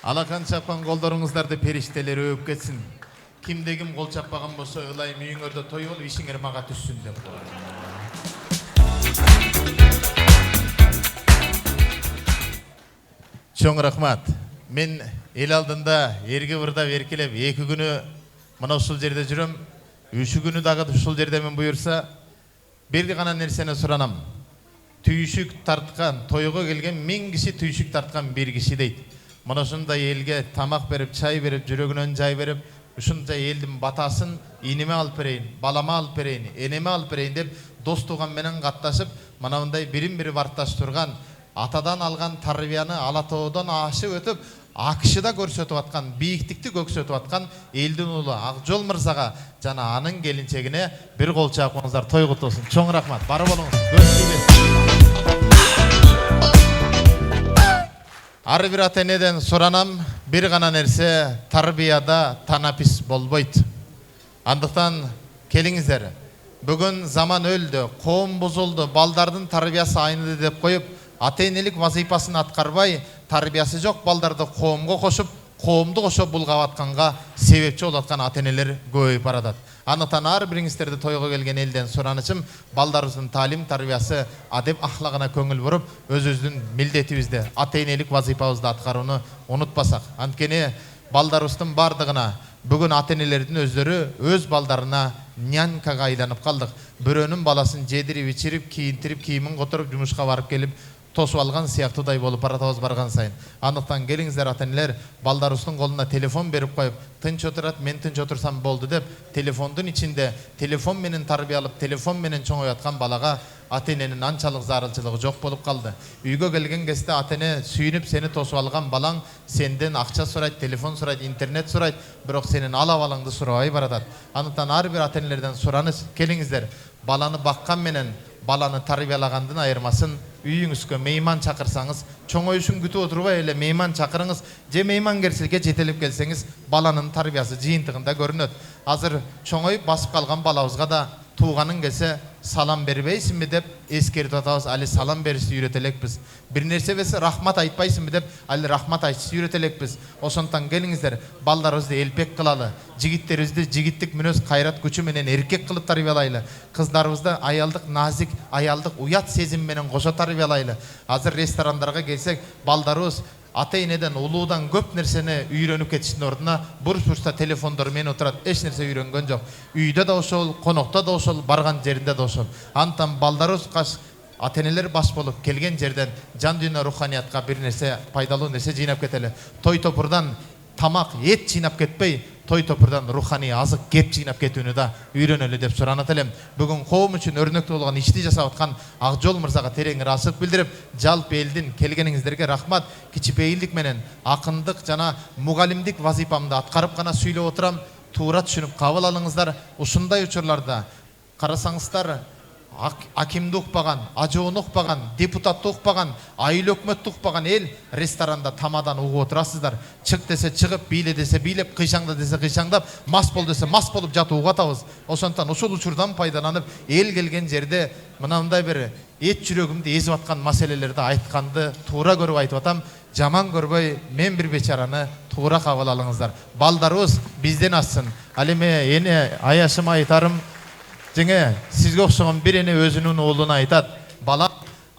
Алақан чапқан қолдарыңыздарды періштелер өп кетсін. Кімде кім қол чаппаған болса, ылайым үйіңерде той болып, ишіңер маға түссін деп. Чоң рахмат. Мен ел алдында ерге бұрдап еркелеп, 2 күні мына ұшыл жерде жүрім, 3 күні дағы ұшыл жерде мен бұйырса, берді ғана нәрсені сұранам. Түйшік тартқан, тойға келген мен кіші түйшік тартқан бір кіші дейді. Мына ұшында елге тамақ беріп, чай беріп, жүрегінен жай беріп, ұшында елдің батасын инеме алып берейін, балама алып берейін, енеме алып берейін деп, дос туған менен қатташып, мына ондай бірін-бірі барташ тұрған, атадан алған тарбияны Алатаудан ашы өтіп, Ақшыда көрсетіп атқан, биіктікті көксетіп атқан елдің ұлы Ақжол Мырзаға жана аның келіншегіне бір қол шапқыңыздар, той құтты болсын. Чоң рахмат. Бары болыңыз. Ары бір ата-енеден сұранам, бір ғана нәрсе тарбияда танапис болбойды. Андықтан келіңіздер. Бүгін заман өлді, қоғам бұзылды, балдардың тарбиясы айныды деп қойып, ата-енелік вазипасын атқарбай, тарбиясы жоқ балдарды қоғамға қосып, қоғамды қосып бұлғаватқанға себепші олатқан ата-енелер көбейіп барады. Андықтан ар біріңіздерді тойға келген елден сұранышым, балдарымыздың талим тарбиясы адеп ахлағына көңіл бұрып, өз-өздің милдетімізді, ата-енелік вазипабызды атқаруны ұмытпасақ. Анткені балдарымыздың бардығына бүгін ата-енелердің өздері өз балдарына нянькаға айланып қалдық. Бүрөнің баласын жедіріп, içirip, киінтіріп, киімін қотырып, жұмысқа барып келіп, тосып алған сияқтыдай болып баратауыз барған сайын. Андықтан келіңіздер ата-енелер, балдарымыздың қолына телефон беріп қойып, тынч отырады, мен тынч отырсам болды деп, телефондың içinde телефон менен тарбиялып, телефон менен чоңоятқан балаға ата-ененің анчалық зарылчылығы жоқ болып қалды. Үйге келген кезде ата-ене сүйініп сені тосып алған балаң сенден ақша сұрайды, телефон сұрайды, интернет сұрайды, бірақ сенің алап-алаңды сұрабай баратады. Андықтан ар бір ата-енелерден сұраныс, келіңіздер, баланы баққан менен баланы тарбиялағандың айырмасын үйіңізге мейман шақырсаңыз, чоңой үшін күтіп отырбай эле мейман шақырыңыз, же мейман келсеге жетелеп келсеңіз, баланың тарбиясы жиынтығында көрінеді. Азыр чоңой басып қалған балауызға да туғаның келсе салам бербейсің бе деп ескертіп атабыз, әлі салам берісі үйретелекпіз. Бір нәрсе бесі рахмат айтпайсың бе деп, әлі рахмат айтысы үйретелекпіз. Осондықтан келіңіздер, балдарымызды елпек қылалы, жігіттерімізді жігіттік мүнөз қайрат күші менен еркек қылып тарбиялайлы, қыздарымызды аялдық назик, аялдық уят сезім менен қоса тарбиялайлы. Азыр ресторандарға келсек, балдарымыз ата-енеден, улуудан көп нәрсені үйреніп кетішінің ордына бұрыс-бұрыста телефондармен отырады, еш нәрсе үйренген жоқ. Үйде де ошол, қонақта да ошол, барған жерінде де ошол. Антан балдарымыз ата-енелер бас болып келген жерден жан дүние руханиятқа бір нәрсе, пайдалы нәрсе жинап кетелі. Той топырдан тамақ, ет жинап кетпей, той топырдан рухани азық кеп жинап кетуіні да үйренелі деп сұранат елем. Бүгін қоғам үшін өрнекті болған ішті жасап атқан Ақжол Мырзаға терең рахмет білдіріп, жалпы елдің келгеніңіздерге рахмат. Кичипейілдік менен ақындық жана мұғалімдік вазипамды атқарып қана сөйлеп отырам, тура түшініп қабыл алыңыздар. Ушундай учурларда қарасаңыздар, акимді ұқпаған, ажуын ұқпаған, депутатты ұқпаған, айыл өкметті ұқпаған ел ресторанда тамадан ұғы отырасыздар. Чық десе чығып, биле десе билеп, қишаңда десе қишаңдап, мас бол десе мас болып жату ұғатауыз. Осондықтан ушул учурдан пайдаланып, ел келген жерде мынандай бір ет жүрегімді езіп атқан мәселелерді айтқанды тура көріп айтып атам. Жаман көрбөй, мен бір бечараны тура қабыл алыңыздар. Балдарыбыз бизден ассын. Алеме ене аяшыма айтарым, Жеңе, сізге оқшыған бір ене өзінің олына айтады. Бала,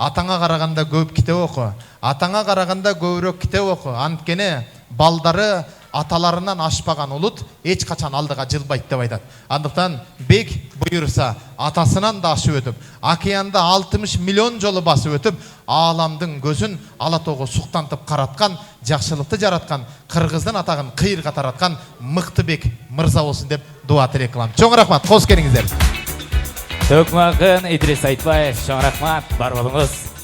атаңа қарағанда көп кітеп оқы. Атаңа қарағанда көбірек кітеп оқы. Анткені балдары аталарынан ашпаған ұлыт еч қачан алдыға жылбайды деп айтады. Андықтан бек бұйырса атасынан да ашып өтіп, океанда 60 миллион жолы басып өтіп, аламдың көзін Алатауға сұқтантып қаратқан, жақшылықты жаратқан, қырғыздың атағын қиырға таратқан мықты бек мырза болсын деп дуа тілек қыламын. Чоң рахмат, қос келіңіздер. Төкмағын Идрис Айтбаев, шоң рахмат, бар болыңыз.